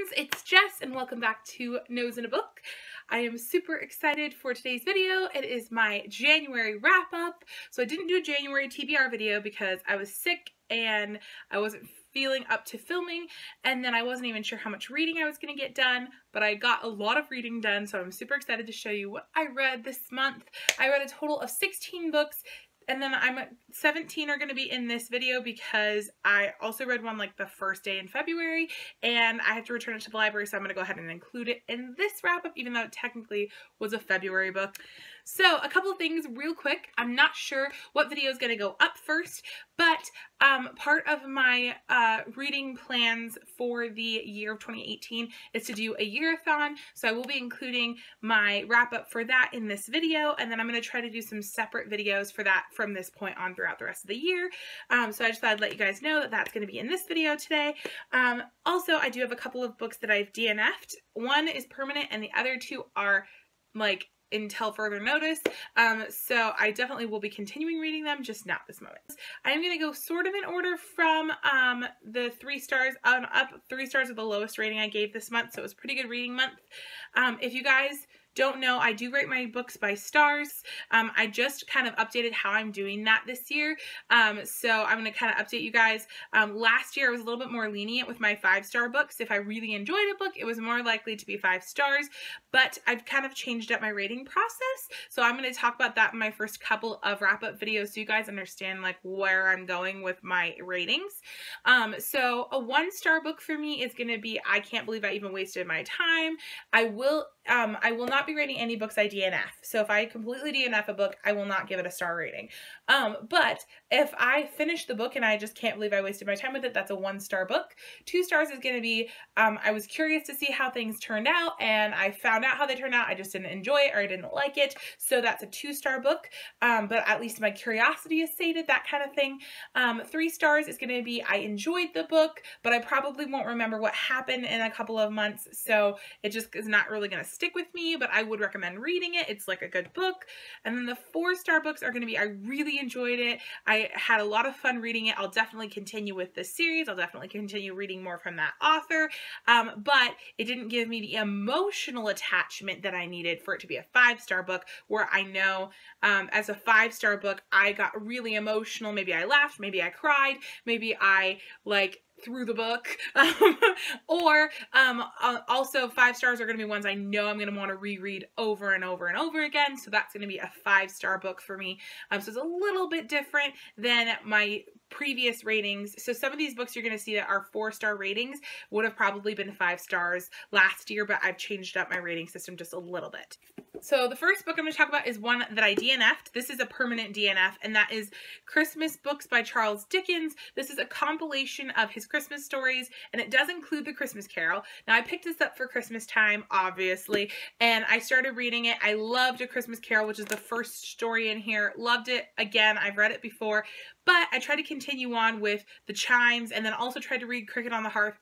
friends, it's Jess and welcome back to Nose in a Book. I am super excited for today's video. It is my January wrap up. So I didn't do a January TBR video because I was sick and I wasn't feeling up to filming, and then I wasn't even sure how much reading I was going to get done, but I got a lot of reading done, so I'm super excited to show you what I read this month. I read a total of 16 books. And then 17 are going to be in this video because I also read one like the first day in February and I have to return it to the library, so I'm going to go ahead and include it in this wrap up even though it technically was a February book. So a couple of things real quick. I'm not sure what video is going to go up first, but part of my reading plans for the year of 2018 is to do a year-a-thon, so I will be including my wrap up for that in this video, and then I'm going to try to do some separate videos for that from this point on throughout the rest of the year. So I just thought I'd let you guys know that that's going to be in this video today. Also, I do have a couple of books that I've DNF'd. One is permanent and the other two are like until further notice, so I definitely will be continuing reading them, just not this moment. I'm going to go sort of in order from the 3 stars on up. 3 stars are the lowest rating I gave this month, so it was a pretty good reading month. If you guys don't know, I do rate my books by stars. I just kind of updated how I'm doing that this year, so I'm going to kind of update you guys. Last year I was a little bit more lenient with my 5-star books. If I really enjoyed a book, it was more likely to be 5 stars, but I've kind of changed up my rating process, so I'm going to talk about that in my first couple of wrap-up videos so you guys understand like where I'm going with my ratings. So a 1-star book for me is going to be I Can't Believe I Even Wasted My Time. I will not be rating any books I DNF. So if I completely DNF a book, I will not give it a star rating. But if I finish the book and I just can't believe I wasted my time with it, that's a 1-star book. 2 stars is going to be, I was curious to see how things turned out and I found out how they turned out. I just didn't enjoy it or I didn't like it. So that's a 2-star book. But at least my curiosity is sated, that kind of thing. 3 stars is going to be, I enjoyed the book, but I probably won't remember what happened in a couple of months. So it just is not really going to stick with me, but I would recommend reading it. It's like a good book. And then the 4-star books are going to be, I really enjoyed it. I had a lot of fun reading it. I'll definitely continue with this series. I'll definitely continue reading more from that author. But it didn't give me the emotional attachment that I needed for it to be a 5-star book, where I know as a 5-star book, I got really emotional. Maybe I laughed, maybe I cried, maybe I like through the book, or also 5 stars are going to be ones I know I'm going to want to reread over and over and over again, so that's going to be a 5-star book for me. So it's a little bit different than my previous ratings. So some of these books you're going to see that are 4-star ratings would have probably been 5 stars last year, but I've changed up my rating system just a little bit. So the first book I'm going to talk about is one that I DNF'd. This is a permanent DNF, and that is Christmas Books by Charles Dickens. This is a compilation of his Christmas stories, and it does include The Christmas Carol. Now, I picked this up for Christmas time, obviously, and I started reading it. I loved A Christmas Carol, which is the first story in here. Loved it. Again, I've read it before, but I tried to continue on with The Chimes, and then also tried to read Cricket on the Hearth.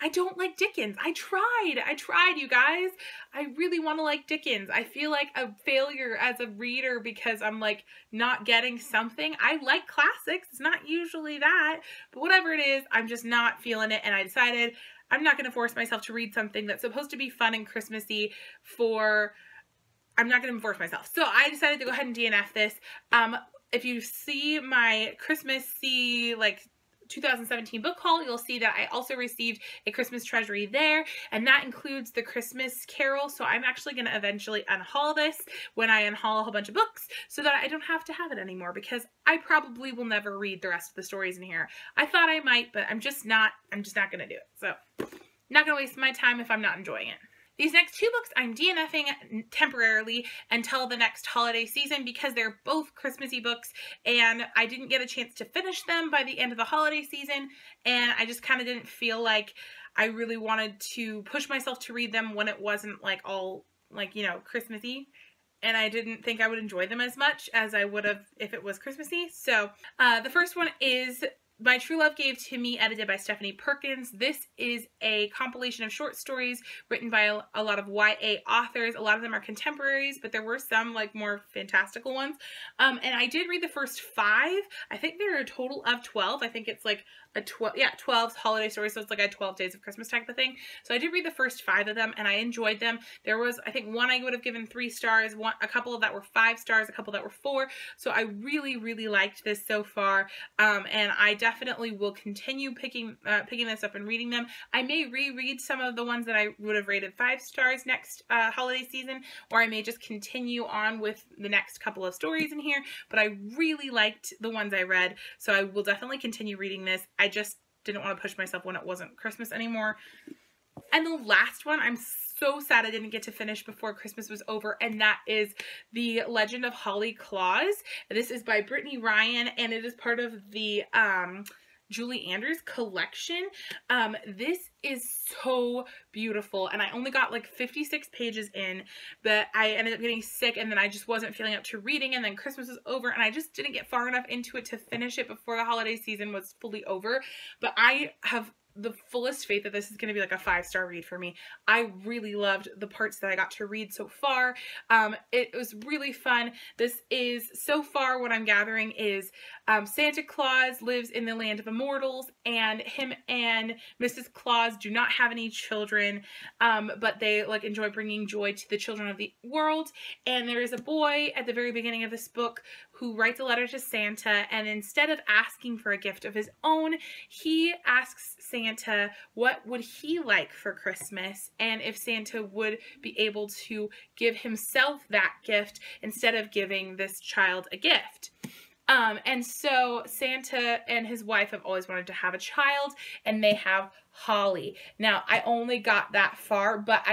I don't like Dickens. I tried, you guys. I really want to like Dickens. I feel like a failure as a reader because I'm like not getting something. I like classics. It's not usually that, but whatever it is, I'm just not feeling it. And I decided I'm not going to force myself to read something that's supposed to be fun and Christmassy I'm not going to force myself. So I decided to go ahead and DNF this. If you see my Christmassy, like, 2017 book haul, you'll see that I also received a Christmas treasury there, and that includes The Christmas Carol, so I'm actually going to eventually unhaul this when I unhaul a whole bunch of books so that I don't have to have it anymore, because I probably will never read the rest of the stories in here. I thought I might, but I'm just not going to do it. So, not going to waste my time if I'm not enjoying it. These next 2 books I'm DNFing temporarily until the next holiday season because they're both Christmassy books and I didn't get a chance to finish them by the end of the holiday season, and I just kind of didn't feel like I really wanted to push myself to read them when it wasn't like all like, you know, Christmassy, and I didn't think I would enjoy them as much as I would have if it was Christmassy. So the first one is My True Love Gave to Me, edited by Stephanie Perkins. This is a compilation of short stories written by a lot of YA authors. A lot of them are contemporaries, but there were some like more fantastical ones. And I did read the first 5. I think there are a total of 12. I think it's like 12 holiday stories, so it's like a 12 days of Christmas type of thing. So I did read the first 5 of them and I enjoyed them. There was, I think, one I would have given 3 stars, a couple of that were 5 stars, a couple that were 4. So I really liked this so far, and I definitely will continue picking this up and reading them. I may reread some of the ones that I would have rated 5 stars next holiday season, or I may just continue on with the next couple of stories in here, but I really liked the ones I read, so I will definitely continue reading this. I just didn't want to push myself when it wasn't Christmas anymore. And the last one, I'm so sad I didn't get to finish before Christmas was over, and that is The Legend of Holly Claus. This is by Brittany Ryan, and it is part of the Julie Andrews collection. This is so beautiful, and I only got like 56 pages in, but I ended up getting sick, and then I just wasn't feeling up to reading, and then Christmas was over, and I just didn't get far enough into it to finish it before the holiday season was fully over. But I have the fullest faith that this is going to be like a 5-star read for me. I really loved the parts that I got to read so far. It was really fun. This is, so far what I'm gathering is Santa Claus lives in the land of immortals, and him and Mrs. Claus do not have any children, but they like enjoy bringing joy to the children of the world. And there is a boy at the very beginning of this book who writes a letter to Santa, and instead of asking for a gift of his own, he asks Santa what would he like for Christmas, and if Santa would be able to give himself that gift instead of giving this child a gift. And so Santa and his wife have always wanted to have a child, and they have Holly. Now, I only got that far, but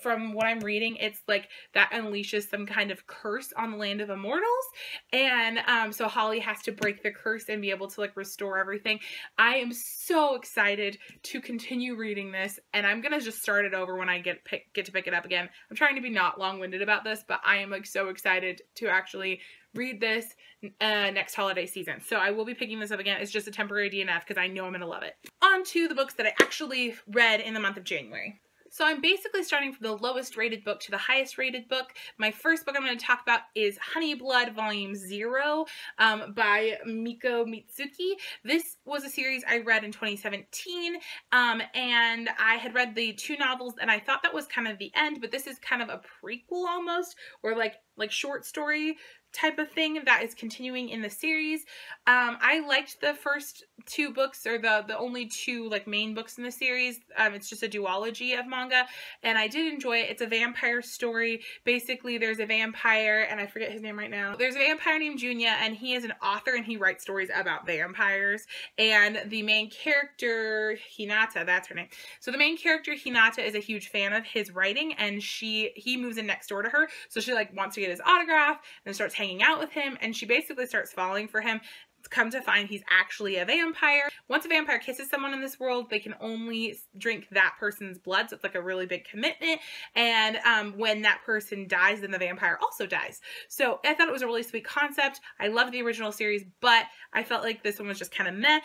from what I'm reading, it's like that unleashes some kind of curse on the land of immortals, and so Holly has to break the curse and be able to like restore everything. I am so excited to continue reading this, and I'm gonna just start it over when I get to pick it up again. I'm trying to be not long-winded about this, but I am like so excited to actually read this next holiday season. So I will be picking this up again. It's just a temporary DNF because I know I'm going to love it. On to the books that I actually read in the month of January. So I'm basically starting from the lowest rated book to the highest rated book. My first book I'm going to talk about is Honey Blood Volume 0 by Miko Mitsuki. This was a series I read in 2017, and I had read the 2 novels, and I thought that was kind of the end, but this is kind of a prequel almost, or like short story type of thing that is continuing in the series. I liked the first 2 books, or the only 2 like main books in the series. It's just a duology of manga, and I did enjoy it. It's a vampire story. Basically, there's a vampire, and I forget his name right now. There's a vampire named Junya, and he is an author, and he writes stories about vampires. And the main character, Hinata, that's her name. So the main character, Hinata, is a huge fan of his writing, and he moves in next door to her. So she like wants to get his autograph and starts hanging out with him, and she basically starts falling for him. Come to find he's actually a vampire. Once a vampire kisses someone in this world, they can only drink that person's blood, so it's like a really big commitment. And when that person dies, then the vampire also dies. So I thought it was a really sweet concept. I loved the original series, but I felt like this one was just kind of meh.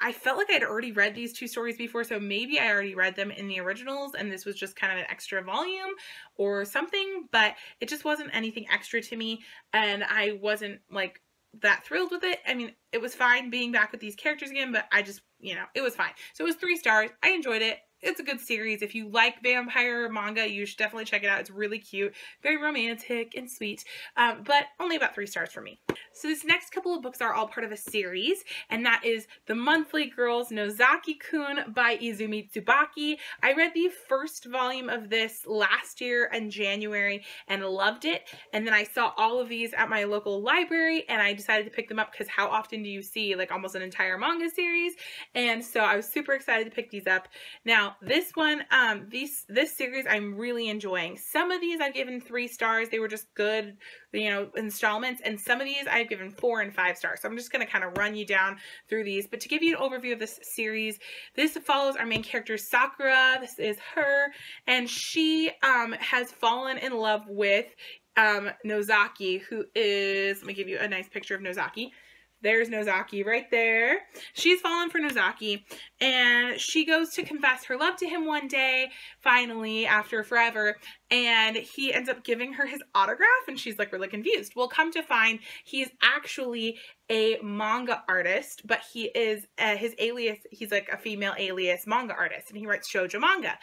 I felt like I'd already read these 2 stories before, so maybe I already read them in the originals and this was just kind of an extra volume or something, but it just wasn't anything extra to me, and I wasn't like that thrilled with it. I mean, it was fine being back with these characters again, but I just, you know, it was fine. So it was 3 stars. I enjoyed it. It's a good series. If you like vampire manga, you should definitely check it out. It's really cute, very romantic and sweet, but only about 3 stars for me. So this next couple of books are all part of a series, and that is The Monthly Girls Nozaki-kun by Izumi Tsubaki. I read the first volume of this last year in January and loved it, and then I saw all of these at my local library, and I decided to pick them up because how often do you see like almost an entire manga series? And so I was super excited to pick these up. Now, this one, this series I'm really enjoying. Some of these I've given 3 stars. They were just good, you know, installments, and some of these I've given 4 and 5 stars. So I'm just going to kind of run you down through these. But to give you an overview of this series, this follows our main character Sakura. This is her, and she has fallen in love with Nozaki, who is, let me give you a nice picture of Nozaki. There's Nozaki right there. She's fallen for Nozaki, and she goes to confess her love to him one day, finally, after forever, and he ends up giving her his autograph, and she's like really confused. Well, come to find, he's actually a manga artist, but he is his alias, he's like a female alias manga artist, and he writes shoujo manga.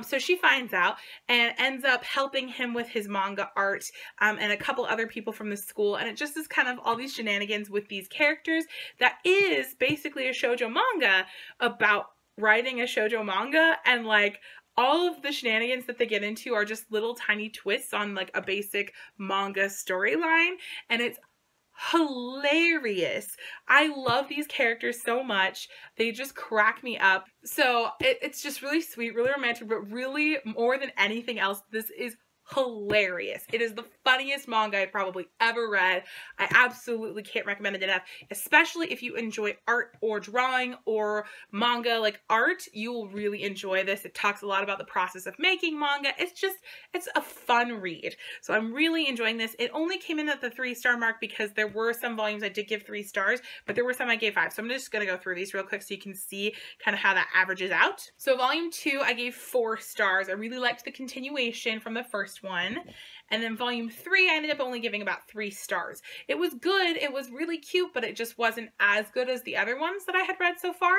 So she finds out and ends up helping him with his manga art, and a couple other people from the school, and it just is kind of all these shenanigans with these characters that is basically a shoujo manga about writing a shoujo manga, and like all of the shenanigans that they get into are just little tiny twists on like a basic manga storyline, and it's hilarious. I love these characters so much. They just crack me up. So it's just really sweet, really romantic, but really more than anything else, this is hilarious. It is the funniest manga I've probably ever read. I absolutely can't recommend it enough, especially if you enjoy art or drawing or manga like art. You will really enjoy this. It talks a lot about the process of making manga. It's a fun read. So I'm really enjoying this. It only came in at the 3-star mark because there were some volumes I did give 3 stars, but there were some I gave 5. So I'm just going to go through these real quick so you can see kind of how that averages out. So volume 2, I gave 4 stars. I really liked the continuation from the first one. And then volume 3, I ended up only giving about 3 stars. It was good, it was really cute, but it just wasn't as good as the other ones that I had read so far.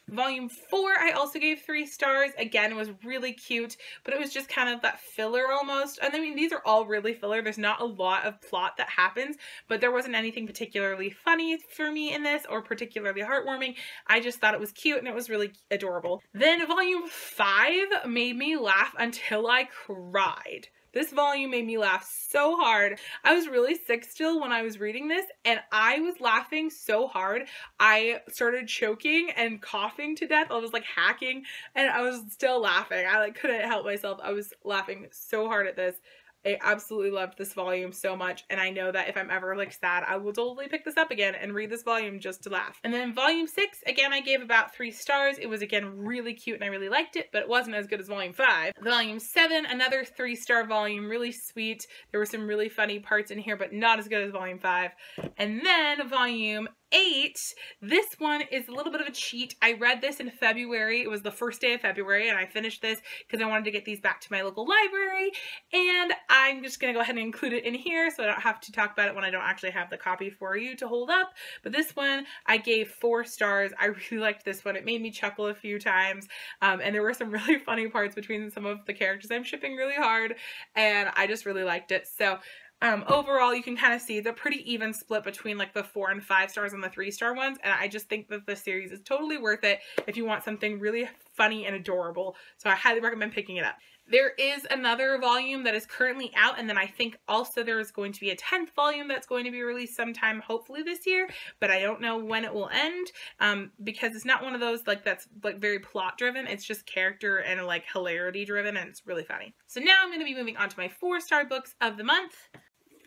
Volume 4, I also gave 3 stars. Again, it was really cute, but it was just kind of that filler almost. And I mean, these are all really filler. There's not a lot of plot that happens, but there wasn't anything particularly funny for me in this or particularly heartwarming. I just thought it was cute and it was really adorable. Then volume 5 made me laugh until I cried. This volume made me laugh so hard. I was really sick still when I was reading this, and I was laughing so hard. I started choking and coughing to death. I was like hacking, and I was still laughing. I like couldn't help myself. I was laughing so hard at this. I absolutely loved this volume so much, and I know that if I'm ever like sad, I will totally pick this up again and read this volume just to laugh. And then volume 6, again, I gave about 3 stars. It was again really cute and I really liked it, but it wasn't as good as volume 5. Volume 7, another 3-star volume, really sweet. There were some really funny parts in here, but not as good as volume 5. And then volume 8, this one is a little bit of a cheat. I read this in February. It was the first day of February, and I finished this because I wanted to get these back to my local library, and I'm just going to go ahead and include it in here so I don't have to talk about it when I don't actually have the copy for you to hold up. But this one, I gave 4 stars. I really liked this one. It made me chuckle a few times, and there were some really funny parts between some of the characters I'm shipping really hard, and I just really liked it. So overall, you can kind of see it's a pretty even split between like the 4 and 5 stars and the 3-star ones, and I just think that the series is totally worth it if you want something really funny and adorable. So I highly recommend picking it up. There is another volume that is currently out, and then I think also there is going to be a 10th volume that's going to be released sometime hopefully this year, but I don't know when it will end, because it's not one of those like that's like very plot driven. It's just character and like hilarity driven, and it's really funny. So now I'm going to be moving on to my 4-star books of the month.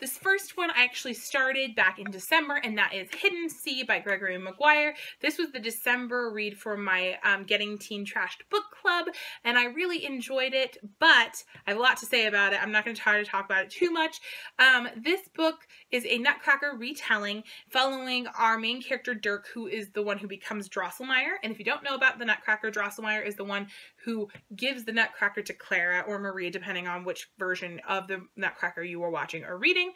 This first one I actually started back in December, and that is Hidden Sea by Gregory and Maguire. This was the December read for my Getting Teen Trashed book club, and I really enjoyed it, but I have a lot to say about it. I'm not going to try to talk about it too much. This book is a Nutcracker retelling following our main character Dirk, who is the one who becomes Drosselmeyer. And if you don't know about the Nutcracker, Drosselmeyer is the one who gives the Nutcracker to Clara or Marie, depending on which version of the Nutcracker you were watching or reading.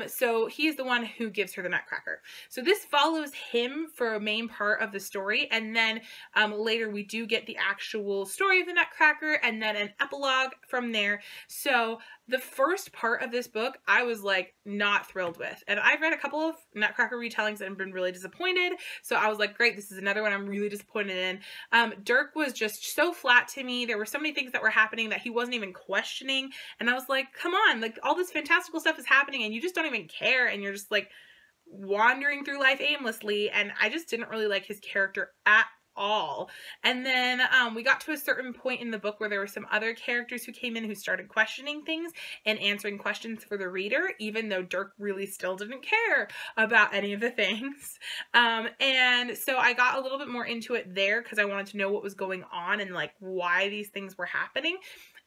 So he's the one who gives her the Nutcracker. So this follows him for a main part of the story, and then later we do get the actual story of the Nutcracker and then an epilogue from there. So the first part of this book I was like not thrilled with, and I've read a couple of Nutcracker retellings and been really disappointed, so I was like, great, this is another one I'm really disappointed in. Dirk was just so flat to me. There were so many things that were happening that he wasn't even questioning, and I was like, come on, like all this fantastical stuff is happening and you just don't even care, and you're just like wandering through life aimlessly, and I just didn't really like his character at all. And then we got to a certain point in the book where there were some other characters who came in who started questioning things and answering questions for the reader, even though Dirk really still didn't care about any of the things. And so I got a little bit more into it there because I wanted to know what was going on and like why these things were happening.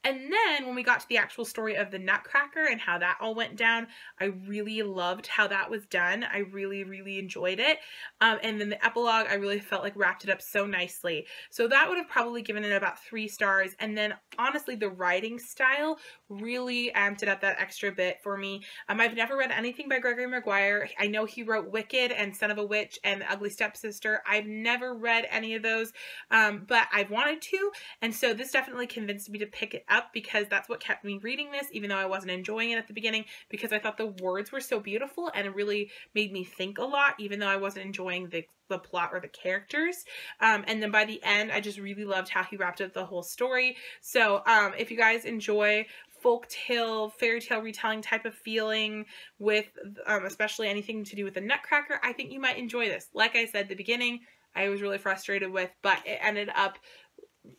And then when we got to the actual story of the Nutcracker and how that all went down, I really loved how that was done. I really, really enjoyed it. And then the epilogue, I really felt like wrapped it up so nicely. So that would have probably given it about 3 stars. And then honestly, the writing style really amped it up that extra bit for me. I've never read anything by Gregory Maguire. I know he wrote Wicked and Son of a Witch and The Ugly Stepsister. I've never read any of those, but I've wanted to. And so this definitely convinced me to pick it up because that's what kept me reading this, even though I wasn't enjoying it at the beginning, because I thought the words were so beautiful and it really made me think a lot, even though I wasn't enjoying the plot or the characters. And then by the end, I just really loved how he wrapped up the whole story. So if you guys enjoy folktale, fairy tale retelling type of feeling with especially anything to do with the Nutcracker, I think you might enjoy this. Like I said at the beginning, I was really frustrated with, but it ended up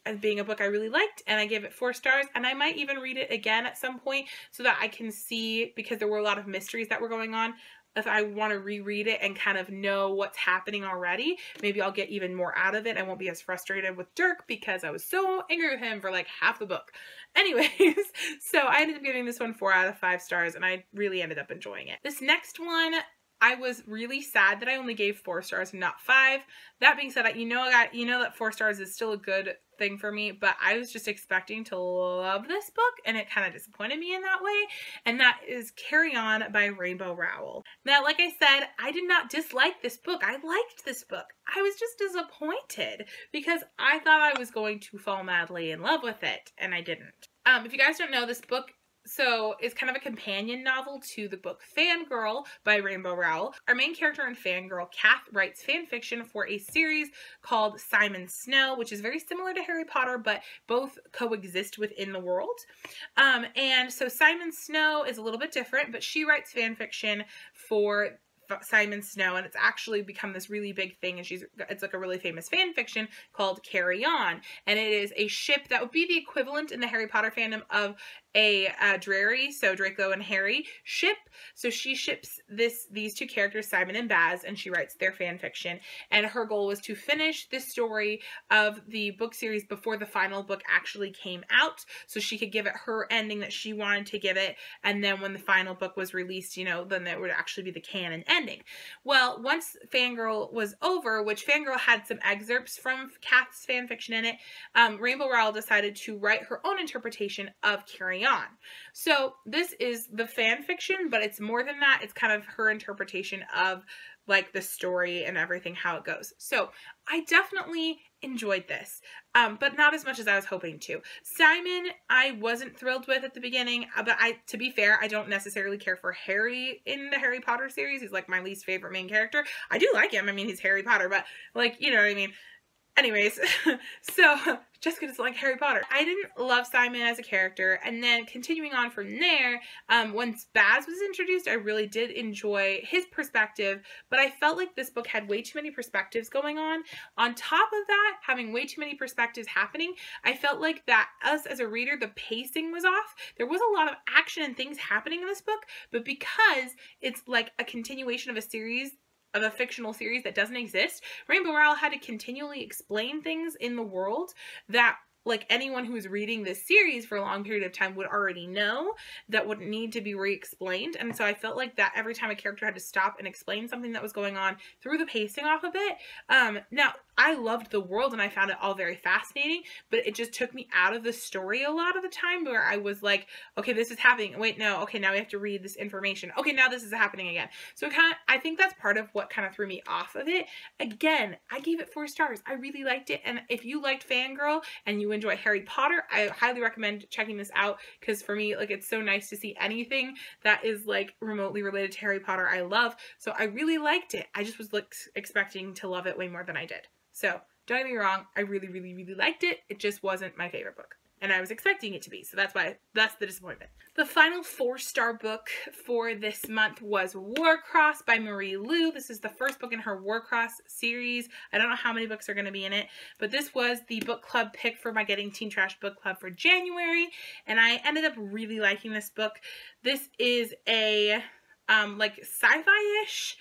as being a book I really liked, and I gave it 4 stars, and I might even read it again at some point so that I can see, because there were a lot of mysteries that were going on, if I want to reread it and kind of know what's happening already, maybe I'll get even more out of it. I won't be as frustrated with Dirk because I was so angry with him for like half the book. Anyways, so I ended up giving this one 4 out of 5 stars, and I really ended up enjoying it. This next one, I was really sad that I only gave 4 stars and not 5. That being said, you know that 4 stars is still a good thing for me, but I was just expecting to love this book, and it kind of disappointed me in that way, and that is Carry On by Rainbow Rowell. Now, like I said, I did not dislike this book. I liked this book. I was just disappointed because I thought I was going to fall madly in love with it, and I didn't. If you guys don't know, this book it's kind of a companion novel to the book Fangirl by Rainbow Rowell. Our main character in Fangirl, Kath, writes fan fiction for a series called Simon Snow, which is very similar to Harry Potter, but both coexist within the world. And so Simon Snow is a little bit different, but she writes fan fiction for Simon Snow, and it's actually become this really big thing, and it's like a really famous fan fiction called Carry On, and it is a ship that would be the equivalent in the Harry Potter fandom of a Drarry, so Draco and Harry ship. So she ships these 2 characters, Simon and Baz, and she writes their fan fiction, and her goal was to finish this story of the book series before the final book actually came out, so she could give it her ending that she wanted to give it, and then when the final book was released, then that would actually be the canon ending. Well, once Fangirl was over, which Fangirl had some excerpts from Kath's fan fiction in it, Rainbow Rowell decided to write her own interpretation of Carry On. So this is the fan fiction, but it's more than that. It's kind of her interpretation of like the story and everything, how it goes. So I definitely enjoyed this, but not as much as I was hoping to. Simon, I wasn't thrilled with at the beginning, but to be fair, I don't necessarily care for Harry in the Harry Potter series. He's like my least favorite main character. I do like him. I mean, he's Harry Potter, but like, you know what I mean? Anyways, so just because it's like Harry Potter. I didn't love Simon as a character, and then continuing on from there, once Baz was introduced, I really did enjoy his perspective, but I felt like this book had way too many perspectives going on. On top of that, having way too many perspectives happening, I felt like that us as a reader, the pacing was off. There was a lot of action and things happening in this book, but because it's like a continuation of a fictional series that doesn't exist, Rainbow Rowell had to continually explain things in the world that like anyone who was reading this series for a long period of time would already know, that wouldn't need to be re-explained. And so I felt like that every time a character had to stop and explain something that was going on, threw the pacing off a bit. Now, I loved the world and I found it all very fascinating, but it just took me out of the story a lot of the time, where I was like, okay, this is happening. Wait, no. Okay, now we have to read this information. Okay, now this is happening again. So I think that's part of what kind of threw me off of it. Again, I gave it 4 stars. I really liked it. And if you liked Fangirl and you enjoy Harry Potter, I highly recommend checking this out, because for me, like, it's so nice to see anything that is like remotely related to Harry Potter I love. So I really liked it. I just was like expecting to love it way more than I did. So don't get me wrong, I really, really, really liked it. It just wasn't my favorite book, and I was expecting it to be. So that's the disappointment. The final 4-star book for this month was Warcross by Marie Lu. This is the first book in her Warcross series. I don't know how many books are going to be in it, but this was the book club pick for my Getting Teen Trash book club for January, and I ended up really liking this book. This is a like sci-fi-ish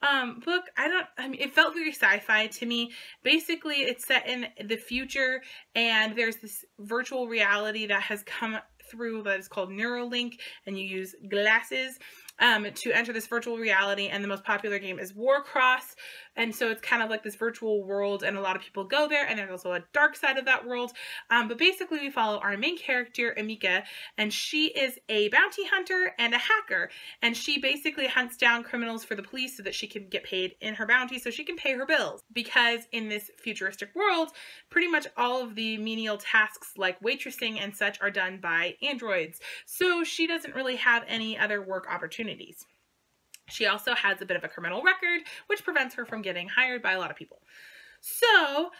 book. I mean, it felt very sci-fi to me. Basically, it's set in the future, and there's this virtual reality that has come through that is called Neuralink, and you use glasses to enter this virtual reality, and the most popular game is Warcross, and so it's kind of like this virtual world, and a lot of people go there, and there's also a dark side of that world, but basically we follow our main character, Amika, and she is a bounty hunter and a hacker, and she basically hunts down criminals for the police so that she can get paid in her bounty so she can pay her bills, because in this futuristic world, pretty much all of the menial tasks like waitressing and such are done by androids, so she doesn't really have any other work opportunities. She also has a bit of a criminal record, which prevents her from getting hired by a lot of people. So,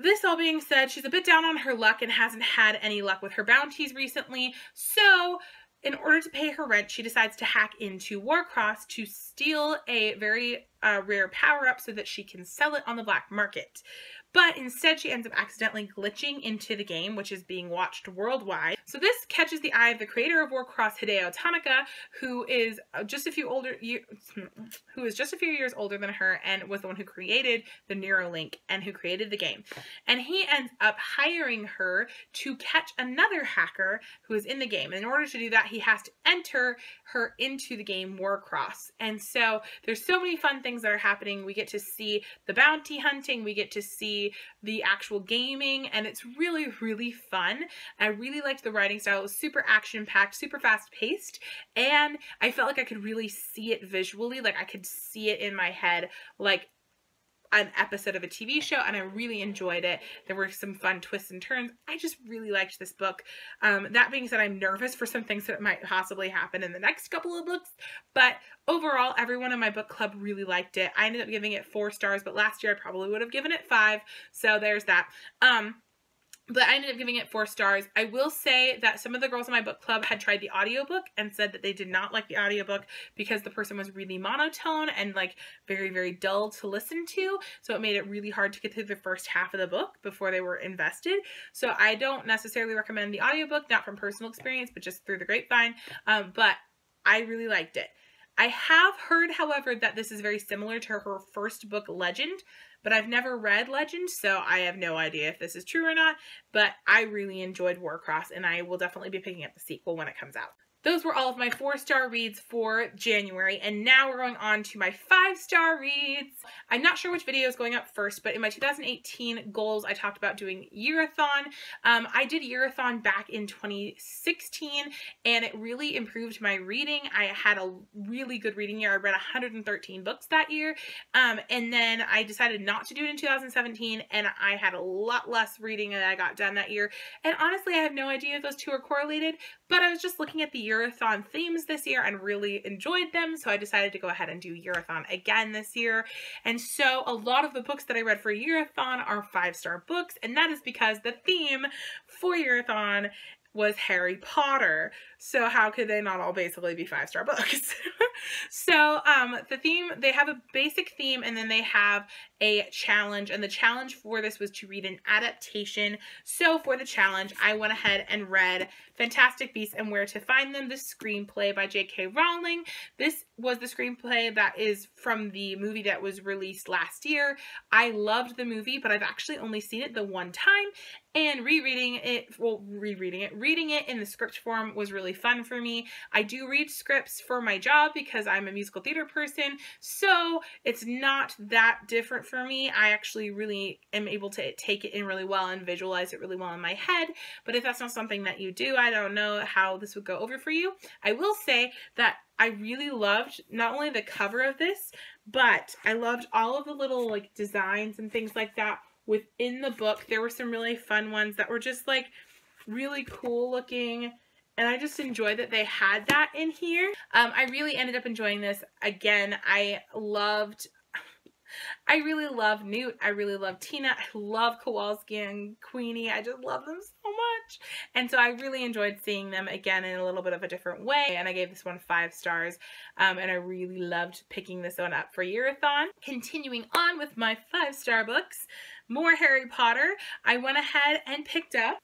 this all being said, she's a bit down on her luck and hasn't had any luck with her bounties recently. So, in order to pay her rent, she decides to hack into Warcross to steal a very rare power-up so that she can sell it on the black market. But instead, she ends up accidentally glitching into the game, which is being watched worldwide. So this catches the eye of the creator of Warcross, Hideo Tanaka, who is just a few years older than her, and was the one who created the Neuralink and who created the game. And he ends up hiring her to catch another hacker who is in the game. And in order to do that, he has to enter her into the game Warcross. And so there's so many fun things that are happening. We get to see the bounty hunting, we get to see the actual gaming, and it's really, really fun. I really liked the writing style. It was super action-packed, super fast-paced, and I felt like I could really see it visually. Like I could see it in my head like an episode of a TV show, and I really enjoyed it. There were some fun twists and turns. I just really liked this book. That being said, I'm nervous for some things that might possibly happen in the next couple of books, but overall, everyone in my book club really liked it. I ended up giving it 4 stars, but last year I probably would have given it 5, so there's that. But I ended up giving it 4 stars. I will say that some of the girls in my book club had tried the audiobook and said that they did not like the audiobook because the person was really monotone and like very, very dull to listen to. So it made it really hard to get through the first half of the book before they were invested. So I don't necessarily recommend the audiobook, not from personal experience, but just through the grapevine. But I really liked it. I have heard, however, that this is very similar to her first book, Legend, but I've never read Legend, so I have no idea if this is true or not, but I really enjoyed Warcross, and I will definitely be picking up the sequel when it comes out. Those were all of my 4-star reads for January, and now we're going on to my 5-star reads. I'm not sure which video is going up first, but in my 2018 goals, I talked about doing Year-a-thon. I did Year-a-thon back in 2016, and it really improved my reading. I had a really good reading year. I read 113 books that year, and then I decided not to do it in 2017, and I had a lot less reading that I got done that year. And honestly, I have no idea if those two are correlated, but I was just looking at the Year-a-thon themes this year and really enjoyed them, so I decided to go ahead and do Year-a-thon again this year. And so a lot of the books that I read for Year-a-thon are 5-star books, and that is because the theme for Year-a-thon was Harry Potter. So how could they not all basically be 5-star books? So the theme, they have a basic theme, and then they have a challenge, and the challenge for this was to read an adaptation. So for the challenge, I went ahead and read Fantastic Beasts and Where to Find Them, the screenplay by J.K. Rowling. This was the screenplay that is from the movie that was released last year. I loved the movie, but I've actually only seen it the one time, and reading it in the script form was really fun for me. I do read scripts for my job because I'm a musical theater person, so it's not that different for me. I actually really am able to take it in really well and visualize it really well in my head, but if that's not something that you do, I don't know how this would go over for you. I will say that I really loved not only the cover of this, but I loved all of the little like designs and things like that within the book. There were some really fun ones that were just like really cool looking, and I just enjoyed that they had that in here. I really ended up enjoying this. Again, I really love Newt. I really love Tina. I love Kowalski and Queenie. I just love them so much. And so I really enjoyed seeing them again in a little bit of a different way. And I gave this one 5 stars. And I really loved picking this one up for Year-a-thon. Continuing on with my 5-star books, more Harry Potter. I went ahead and picked up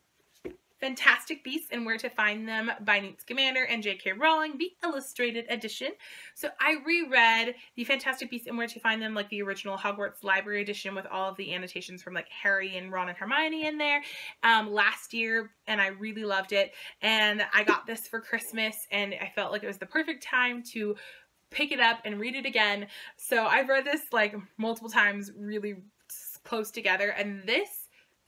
Fantastic Beasts and Where to Find Them by Newt Scamander and J.K. Rowling, the illustrated edition. So I reread the Fantastic Beasts and Where to Find Them, like the original Hogwarts Library edition with all of the annotations from like Harry and Ron and Hermione in there last year, and I really loved it. And I got this for Christmas, and I felt like it was the perfect time to pick it up and read it again. So I've read this like multiple times, really close together, and this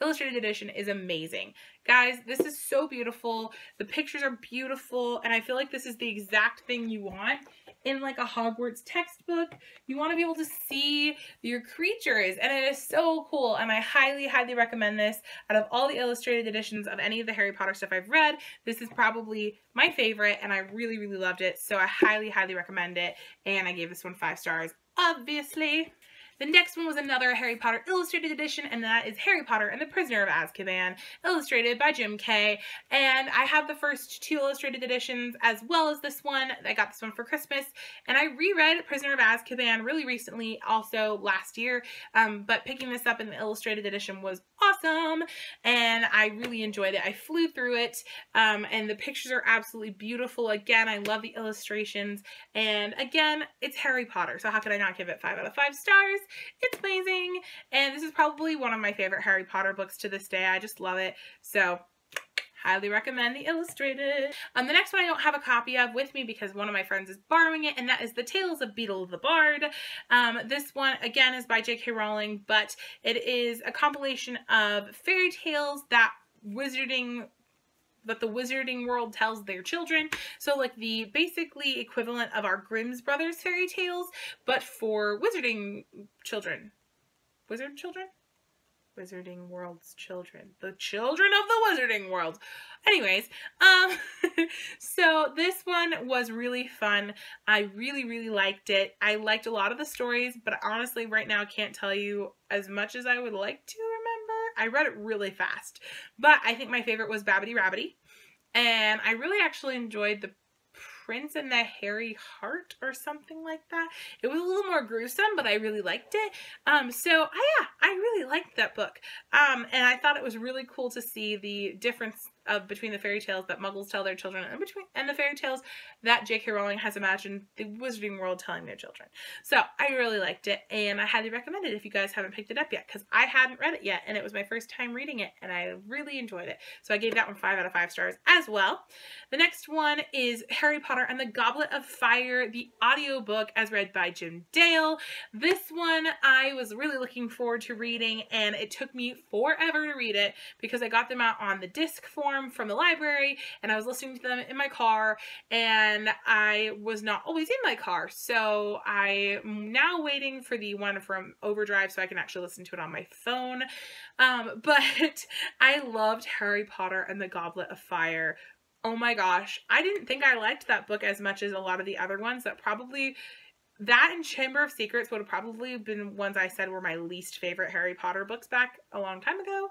illustrated edition is amazing. Guys, this is so beautiful. The pictures are beautiful, and I feel like this is the exact thing you want in like a Hogwarts textbook. You want to be able to see your creatures, and it is so cool, and I highly, highly recommend this. Out of all the illustrated editions of any of the Harry Potter stuff I've read, this is probably my favorite, and I really, really loved it, so I highly, highly recommend it, and I gave this one 5 stars, obviously. The next one was another Harry Potter illustrated edition, and that is Harry Potter and the Prisoner of Azkaban, illustrated by Jim Kay. And I have the first 2 illustrated editions as well as this one. I got this one for Christmas, and I reread Prisoner of Azkaban really recently, also last year, but picking this up in the illustrated edition was awesome, and I really enjoyed it. I flew through it, and the pictures are absolutely beautiful. Again, I love the illustrations, and again, it's Harry Potter, so how could I not give it 5 out of 5 stars? It's amazing, and this is probably one of my favorite Harry Potter books to this day. I just love it, so highly recommend the illustrated. The next one I don't have a copy of with me because one of my friends is borrowing it, and that is The Tales of Beedle the Bard. This one, again, is by J.K. Rowling, but it is a compilation of fairy tales that the wizarding world tells their children. So like the basically equivalent of our Grimm's Brothers fairy tales, but for wizarding children. Wizard children? Wizarding world's children. The children of the wizarding world. Anyways, so this one was really fun. I really, really liked it. I liked a lot of the stories, but honestly right now I can't tell you as much as I would like to remember. I read it really fast, but I think my favorite was Babbity Rabbity, and I really actually enjoyed the Prince and the Hairy Heart or something like that. It was a little more gruesome, but I really liked it. So yeah, I really liked that book. And I thought it was really cool to see the difference between the fairy tales that Muggles tell their children and the fairy tales that J.K. Rowling has imagined the wizarding world telling their children. So I really liked it, and I highly recommend it if you guys haven't picked it up yet, because I hadn't read it yet, and it was my first time reading it, and I really enjoyed it. So I gave that one 5 out of 5 stars as well. The next one is Harry Potter and the Goblet of Fire, the audiobook as read by Jim Dale. This one I was really looking forward to reading, and it took me forever to read it because I got them out on the disc form from the library, and I was listening to them in my car, and I was not always in my car, so I'm now waiting for the one from Overdrive so I can actually listen to it on my phone. But I loved Harry Potter and the Goblet of Fire. Oh my gosh, I didn't think I liked that book as much as a lot of the other ones. That and Chamber of Secrets would have probably been ones I said were my least favorite Harry Potter books back a long time ago,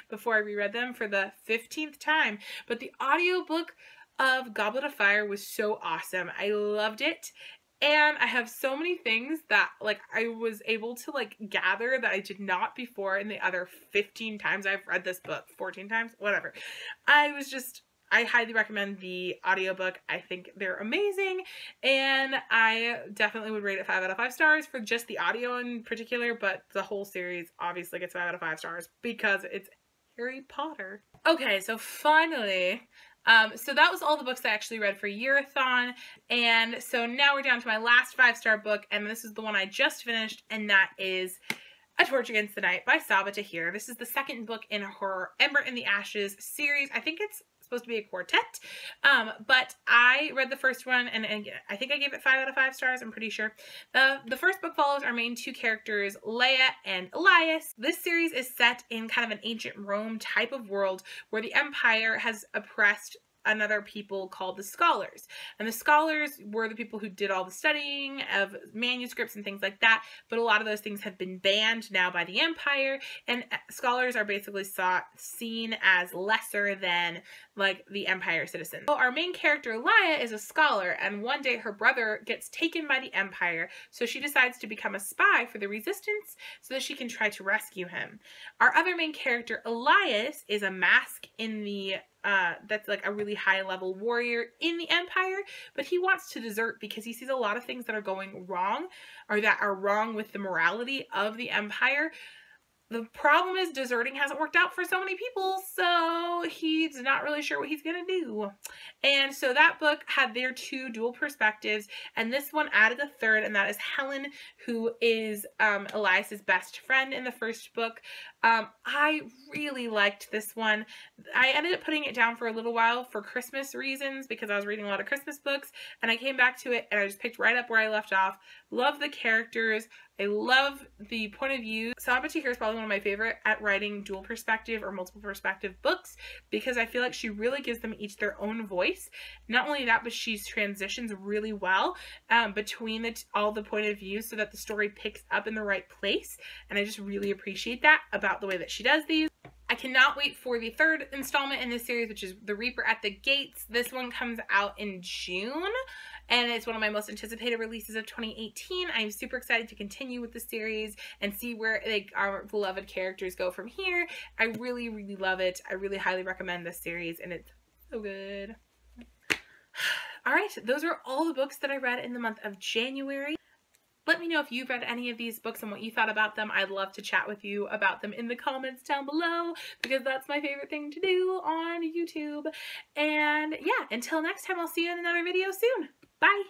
before I reread them for the 15th time. But the audiobook of Goblet of Fire was so awesome. I loved it. And I have so many things that like I was able to like gather that I did not before in the other 15 times I've read this book, 14 times, whatever. I highly recommend the audiobook. I think they're amazing, and I definitely would rate it 5 out of 5 stars for just the audio in particular, but the whole series obviously gets 5 out of 5 stars because it's Harry Potter. Okay, so finally, so that was all the books I actually read for Yearathon, and so now we're down to my last 5-star book, and this is the one I just finished, and that is A Torch Against the Night by Sabaa Tahir. This is the second book in her Ember in the Ashes series. I think it's supposed to be a quartet, but I read the first one, and I think I gave it 5 out of 5 stars, I'm pretty sure. The first book follows our main 2 characters, Leia and Elias. This series is set in kind of an ancient Rome type of world where the Empire has oppressed another people called the Scholars. And the Scholars were the people who did all the studying of manuscripts and things like that, but a lot of those things have been banned now by the Empire, and Scholars are basically seen as lesser than like the Empire citizens. So our main character, Leia, is a scholar, and one day her brother gets taken by the Empire, so she decides to become a spy for the Resistance so that she can try to rescue him. Our other main character, Elias, is a mask in the that's like a really high level warrior in the Empire, but he wants to desert because he sees a lot of things that are going wrong, or that are wrong with the morality of the Empire. The problem is deserting hasn't worked out for so many people, so he's not really sure what he's going to do. And so that book had their two dual perspectives, and this one added a third, and that is Helen, who is Elias's best friend in the first book. I really liked this one. I ended up putting it down for a little while for Christmas reasons because I was reading a lot of Christmas books, and I came back to it and I just picked right up where I left off. Love the characters. I love the point of view. Sabaty here is probably one of my favorite at writing dual perspective or multiple perspective books because I feel like she really gives them each their own voice. Not only that, but she transitions really well between all the point of views so that the story picks up in the right place. And I just really appreciate that about the way that she does these. I cannot wait for the third installment in this series, which is The Reaper at the Gates. This one comes out in June, and it's one of my most anticipated releases of 2018. I'm super excited to continue with the series and see where our beloved characters go from here. I really, really love it. I really highly recommend this series, and it's so good. All right, those are all the books that I read in the month of January. Let me know if you've read any of these books and what you thought about them. I'd love to chat with you about them in the comments down below because that's my favorite thing to do on YouTube. And yeah, until next time, I'll see you in another video soon. Bye!